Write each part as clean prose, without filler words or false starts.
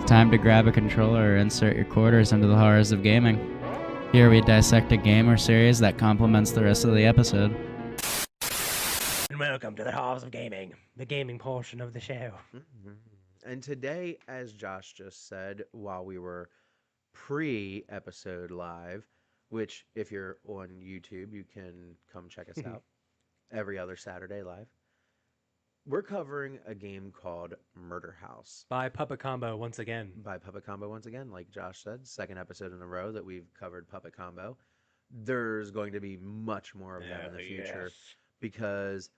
time to grab a controller or insert your quarters into the horrors of gaming. Here we dissect a game or series that complements the rest of the episode. And welcome to the Halls of Gaming, the gaming portion of the show. And today, as Josh just said, while we were pre-episode live, which if you're on YouTube, you can come check us out every other Saturday live. We're covering a game called Murder House. By Puppet Combo once again. Like Josh said, second episode in a row that we've covered Puppet Combo. There's going to be much more of them in the future because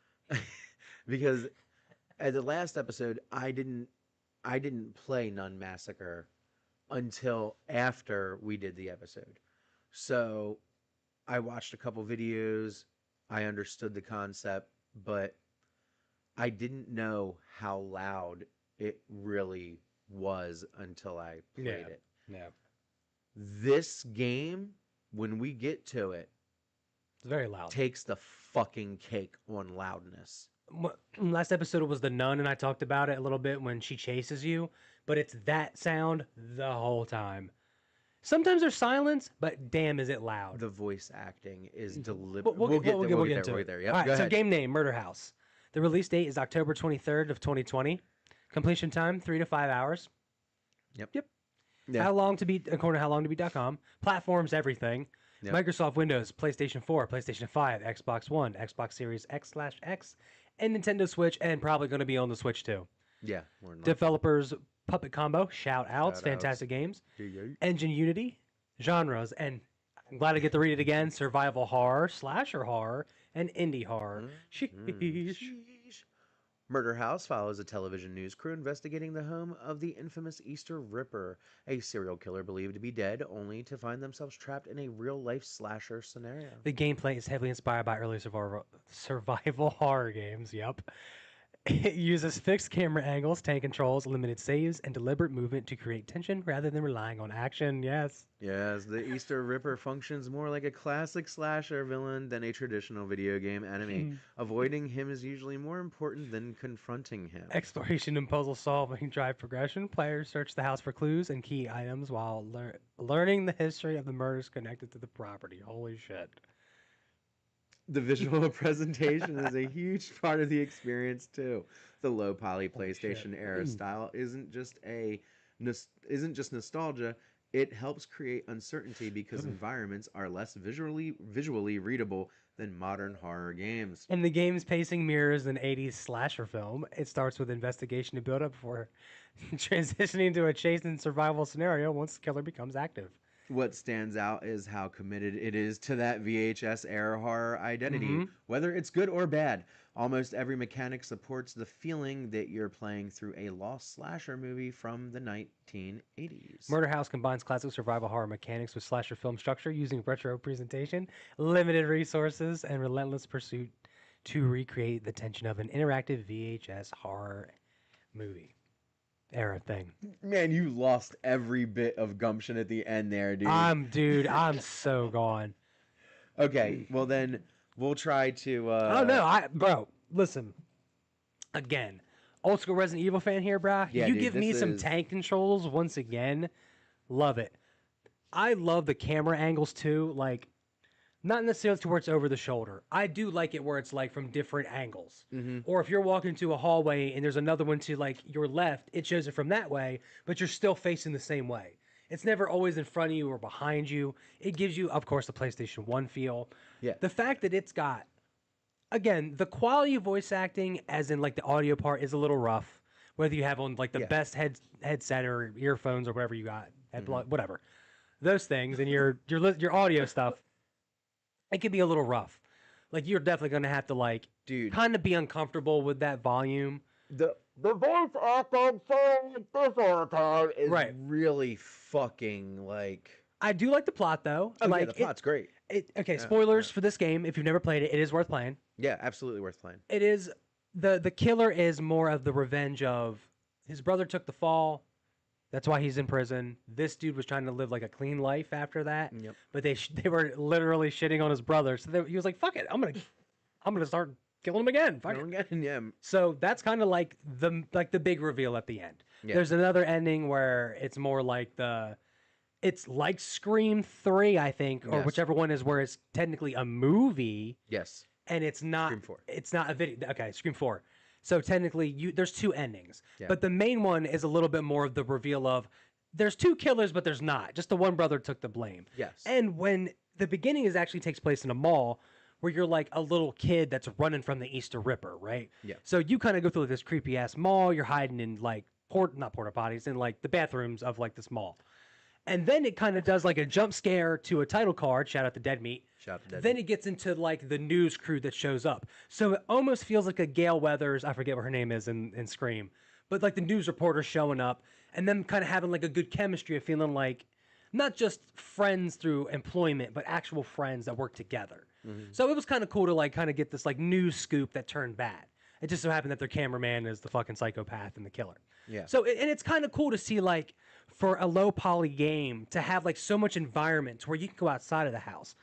at the last episode I didn't play Nun Massacre until after we did the episode. So I watched a couple videos, I understood the concept, but I didn't know how loud it really was until I played it. Yeah. This game, when we get to it, It's very loud. takes the fucking cake on loudness. Last episode was the nun, and I talked about it a little bit when she chases you, but it's that sound the whole time. Sometimes there's silence, but damn, is it loud. The voice acting is deliberate. We'll get there. Yep, All right, go so ahead. game name, Murder House. The release date is October 23rd of 2020. Completion time, 3 to 5 hours. Yep. Yeah. How long to beat, according to howlongtobeat.com. Platforms, everything. Yep. Microsoft Windows, PlayStation 4, PlayStation 5, Xbox One, Xbox Series X/X, and Nintendo Switch, and probably going to be on the Switch too. Yeah. More than Developers, Puppet Combo, shout outs, fantastic games. likely. Engine Unity, genres, and I'm glad to get to read it again, survival horror, slasher horror, and indie horror. Sheesh. Murder House follows a television news crew investigating the home of the infamous Easter Ripper, a serial killer believed to be dead, only to find themselves trapped in a real-life slasher scenario. The gameplay is heavily inspired by early survival horror games. Yep. It uses fixed camera angles, tank controls, limited saves, and deliberate movement to create tension rather than relying on action. Yes. Yes, the Easter Ripper functions more like a classic slasher villain than a traditional video game enemy. Avoiding him is usually more important than confronting him. Exploration and puzzle solving drive progression. Players search the house for clues and key items while learning the history of the murders connected to the property. Holy shit. The visual presentation is a huge part of the experience too. The low poly PlayStation era style isn't just nostalgia. It helps create uncertainty because environments are less visually readable than modern horror games. And the game's pacing mirrors an 80s slasher film. It starts with investigation to build up before transitioning to a chase and survival scenario once the killer becomes active. What stands out is how committed it is to that VHS era horror identity, whether it's good or bad. Almost every mechanic supports the feeling that you're playing through a lost slasher movie from the 1980s. Murder House combines classic survival horror mechanics with slasher film structure using retro presentation, limited resources, and relentless pursuit to recreate the tension of an interactive VHS horror movie. Era thing. Man, you lost every bit of gumption at the end there, dude. I'm so gone. Okay, well then we'll try to Oh no, bro, listen. Again, old school Resident Evil fan here, bro. Yeah, You dude, give me this some is- tank controls once again. Love it. I love the camera angles too, like not necessarily to where it's over the shoulder. I do like it where it's like from different angles. Or if you're walking to a hallway and there's another one to like your left, it shows it from that way, but you're still facing the same way. It's never always in front of you or behind you. It gives you, of course, the PlayStation 1 feel. Yeah. The fact that it's got, again, the quality of voice acting, as in like the audio part, is a little rough. Whether you have on like the best headset or earphones or whatever you got, whatever, those things, and your audio stuff, it can be a little rough. Like you're definitely gonna have to like, dude, kind of be uncomfortable with that volume. the voice acting saying this all the time is Right. really fucking like. I do like the plot though. Oh, like yeah, the plot's great. Okay, spoilers for this game. If you've never played it, it is worth playing. Yeah, absolutely worth playing. It is the killer is more of the revenge of his brother took the fall. That's why he's in prison. This dude was trying to live like a clean life after that. Yep. But they were literally shitting on his brother. So he was like, "Fuck it, I'm gonna start killing him again." Fuck it. Yeah. So that's kind of like the big reveal at the end. Yeah. There's another ending where it's more like it's like Scream 3, I think, or Yes. whichever one is where it's technically a movie Yes. and it's not Scream 4. it's not a video. Okay, Scream 4. So technically there's two endings. Yeah. But the main one is a little bit more of the reveal of there's two killers but there's not. Just the one brother took the blame. Yes. And when the beginning actually takes place in a mall where you're like a little kid that's running from the Easter Ripper, right? Yeah. So you kind of go through this creepy ass mall, you're hiding in like not porta potties, in like the bathrooms of like this mall. And then it kind of does like a jump scare to a title card. Shout out to Dead Meat. Shout out to Dead Then it gets into like the news crew that shows up. So it almost feels like a Gail Weathers, I forget what her name is in Scream, but like the news reporter showing up and them kind of having like a good chemistry of feeling like not just friends through employment, but actual friends that work together. So it was kind of cool to like kind of get this like news scoop that turned bad. It just so happened that their cameraman is the fucking psychopath and the killer. Yeah. So and it's kind of cool to see like for a low poly game to have like so much environment where you can go outside of the house.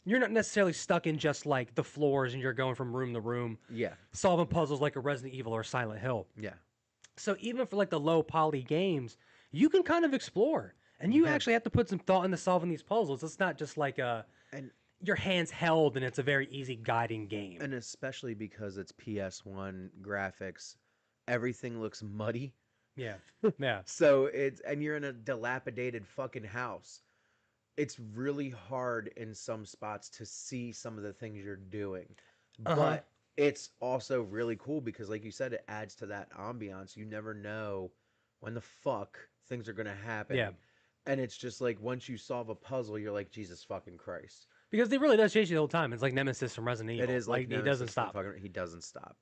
You're not necessarily stuck in just like the floors and you're going from room to room Yeah. solving puzzles like a Resident Evil or Silent Hill. Yeah. So even for like the low poly games, you can kind of explore and you actually have to put some thought into solving these puzzles. It's not just like And your hands held and it's a very easy guiding game. and especially because it's PS1 graphics, everything looks muddy. Yeah. Yeah. So and you're in a dilapidated fucking house. It's really hard in some spots to see some of the things you're doing. But it's also really cool because like you said, it adds to that ambiance. You never know when the fuck things are gonna happen. Yeah. And it's just like once you solve a puzzle, you're like, Jesus fucking Christ. Because it really does chase you the whole time. It's like Nemesis from Resident Evil. It is like he doesn't Nemesis stop. He doesn't stop.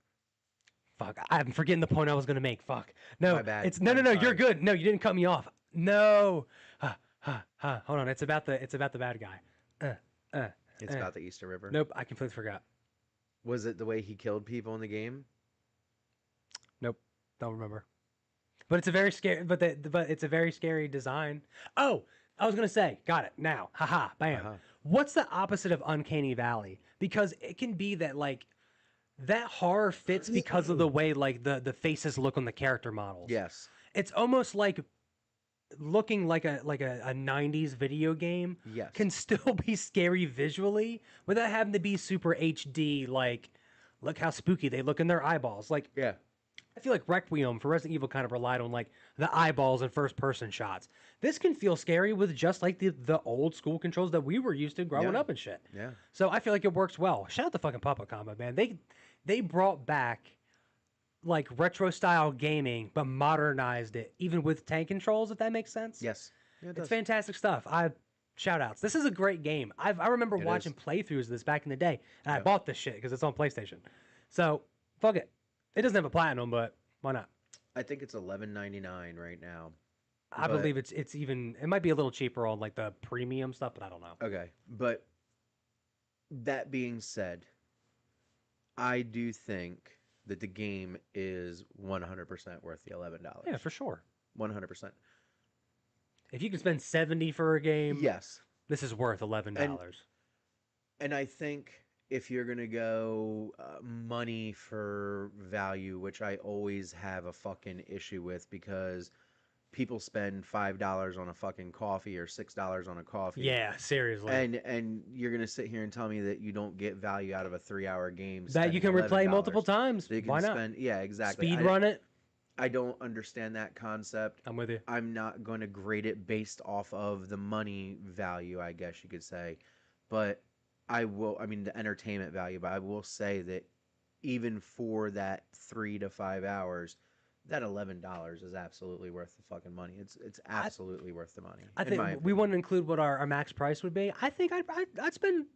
Fuck, I'm forgetting the point I was gonna make. Fuck. No, My bad. it's no. I'm You're sorry. good. No, you didn't cut me off. No. Hold on. It's about the bad guy. It's about the Easter River. Nope, I completely forgot. Was it the way he killed people in the game? Nope, don't remember. But it's a very scary. But it's a very scary design. Oh, I was gonna say, got it now. Haha, bam. What's the opposite of Uncanny Valley? Because it can be that like that horror fits because of the way like the faces look on the character models. Yes. It's almost like looking like a 90s video game Yes. can still be scary visually without having to be super HD, like look how spooky they look in their eyeballs. Like Yeah. I feel like Requiem for Resident Evil kind of relied on like the eyeballs and first person shots. This can feel scary with just like the old school controls that we were used to growing Yeah. up and shit. Yeah. So I feel like it works well. Shout out to fucking Puppet Combat, man. They brought back like retro style gaming, but modernized it, even with tank controls, if that makes sense. Yes. Yeah, it It's does. fantastic stuff. Shout outs. This is a great game. I remember It watching is. playthroughs of this back in the day, and I Yeah. bought this shit because it's on PlayStation. So fuck it. It doesn't have a platinum, but why not? I think it's $11.99 right now. I But- believe it's even. It might be a little cheaper on like the premium stuff, but I don't know. Okay. But that being said, I do think that the game is 100% worth the $11. Yeah, for sure. 100%. If you can spend 70 for a game, Yes. this is worth $11. And I think if you're going to go money for value, which I always have a fucking issue with because people spend $5 on a fucking coffee or $6 on a coffee. Yeah, seriously. And you're going to sit here and tell me that you don't get value out of a 3-hour game. That you can spending replay $11. multiple times. So you can Why not? spend, yeah, exactly. Speed run it. I don't understand that concept. I'm with you. I'm not going to grade it based off of the money value, I guess you could say. But I mean, the entertainment value, but I will say that even for that 3 to 5 hours, that $11 is absolutely worth the fucking money. It's absolutely worth the money. I in think my we opinion. want to include what our max price would be. I think I'd spend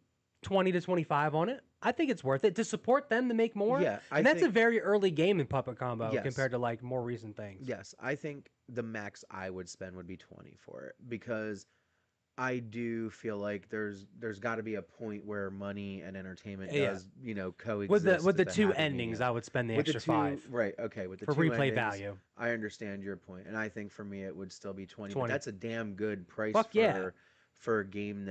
20 to 25 on it. I think it's worth it to support them to make more. Yeah, and that's a very early game in Puppet Combo Yes. compared to like more recent things. Yes, I think the max I would spend would be 20 for it because I do feel like there's got to be a point where money and entertainment does, coexist. With the as a two happy endings, medium. I would spend the With extra the two, 5 right? Okay, with the for two replay endings, value. I understand your point, and I think for me it would still be 20. 20. But that's a damn good price Fuck yeah. for a game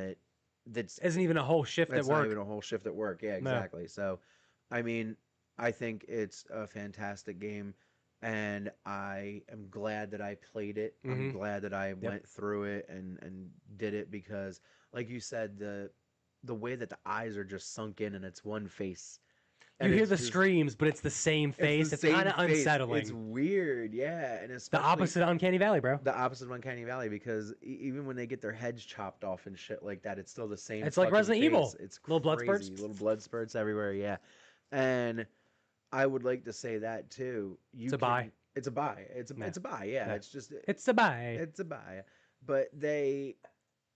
that's Isn't even a whole shift that's at not work. even a whole shift at work. Yeah, No. exactly. So, I mean, I think it's a fantastic game. and I am glad that I played it. I'm glad that I went through it and did it because, like you said, the way that the eyes are just sunk in and it's one face. You And hear it's the just, screams, but it's the same face. It's kind of unsettling. It's weird, yeah, and The especially opposite of Uncanny Valley, bro. the opposite of Uncanny Valley because even when they get their heads chopped off and shit like that, it's still the same. It's like fucking Resident face. Evil. It's Little blood crazy. spurts. Little blood spurts everywhere, yeah. And I would like to say that too. It's a buy. It's a buy. It's a buy. Yeah, Yeah. it's just It's a buy. it's a buy. But they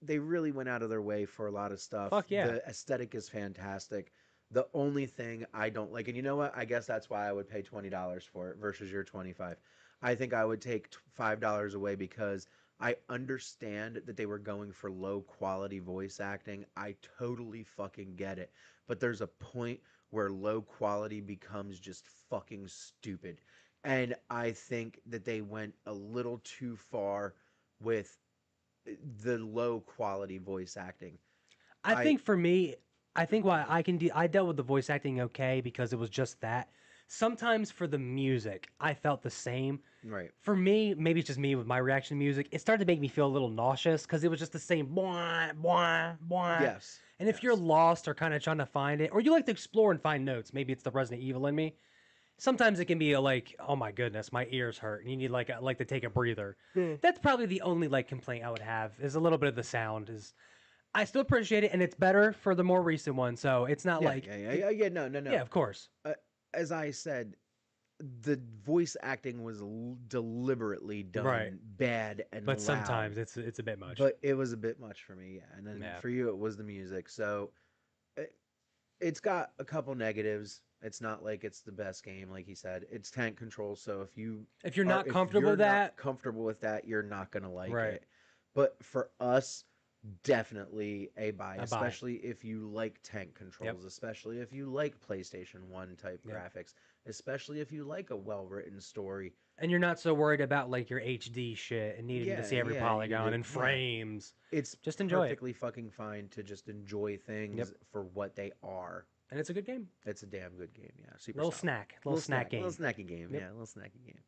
really went out of their way for a lot of stuff. Fuck yeah. The aesthetic is fantastic. The only thing I don't like, and you know what? I guess that's why I would pay $20 for it versus your 25. I think I would take $5 away because I understand that they were going for low quality voice acting. I totally fucking get it. But there's a point where low quality becomes just fucking stupid. And I think that they went a little too far with the low quality voice acting. I think for me, I think why I dealt with the voice acting okay because it was just that. Sometimes for the music, I felt the same. Right. For me, maybe it's just me with my reaction to music. It started to make me feel a little nauseous because it was just the same blah, blah, blah. Yes. And if you're lost or kind of trying to find it, or you like to explore and find notes, maybe it's the Resident Evil in me. Sometimes it can be like, oh my goodness, my ears hurt, and you need like to take a breather. That's probably the only like complaint I would have is a little bit of the sound. Is I still appreciate it, and it's better for the more recent one. So it's not Yeah, like no. yeah, of course. As I said, the voice acting was deliberately done Right. bad and But loud. sometimes it's a bit much. But it was a bit much for me, yeah. And then Yeah. for you, it was the music. So it's got a couple negatives. It's not like it's the best game, like he said. It's tank control, so if if you're not comfortable with that, comfortable with that, you're not gonna like Right. it. But for us, definitely a buy, A buy. especially if you like tank controls, especially if you like PlayStation 1 type graphics, especially if you like a well-written story. and you're not so worried about like your HD shit and needing to see every polygon and frames. It's Just enjoy it. perfectly fucking fine to just enjoy things for what they are. And it's a good game. It's a damn good game, yeah. Super Little solid. snack. Little snack game. Little snacky game, yeah. Little snacky game.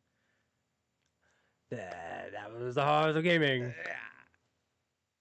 That was the Horrors of Gaming. Yeah.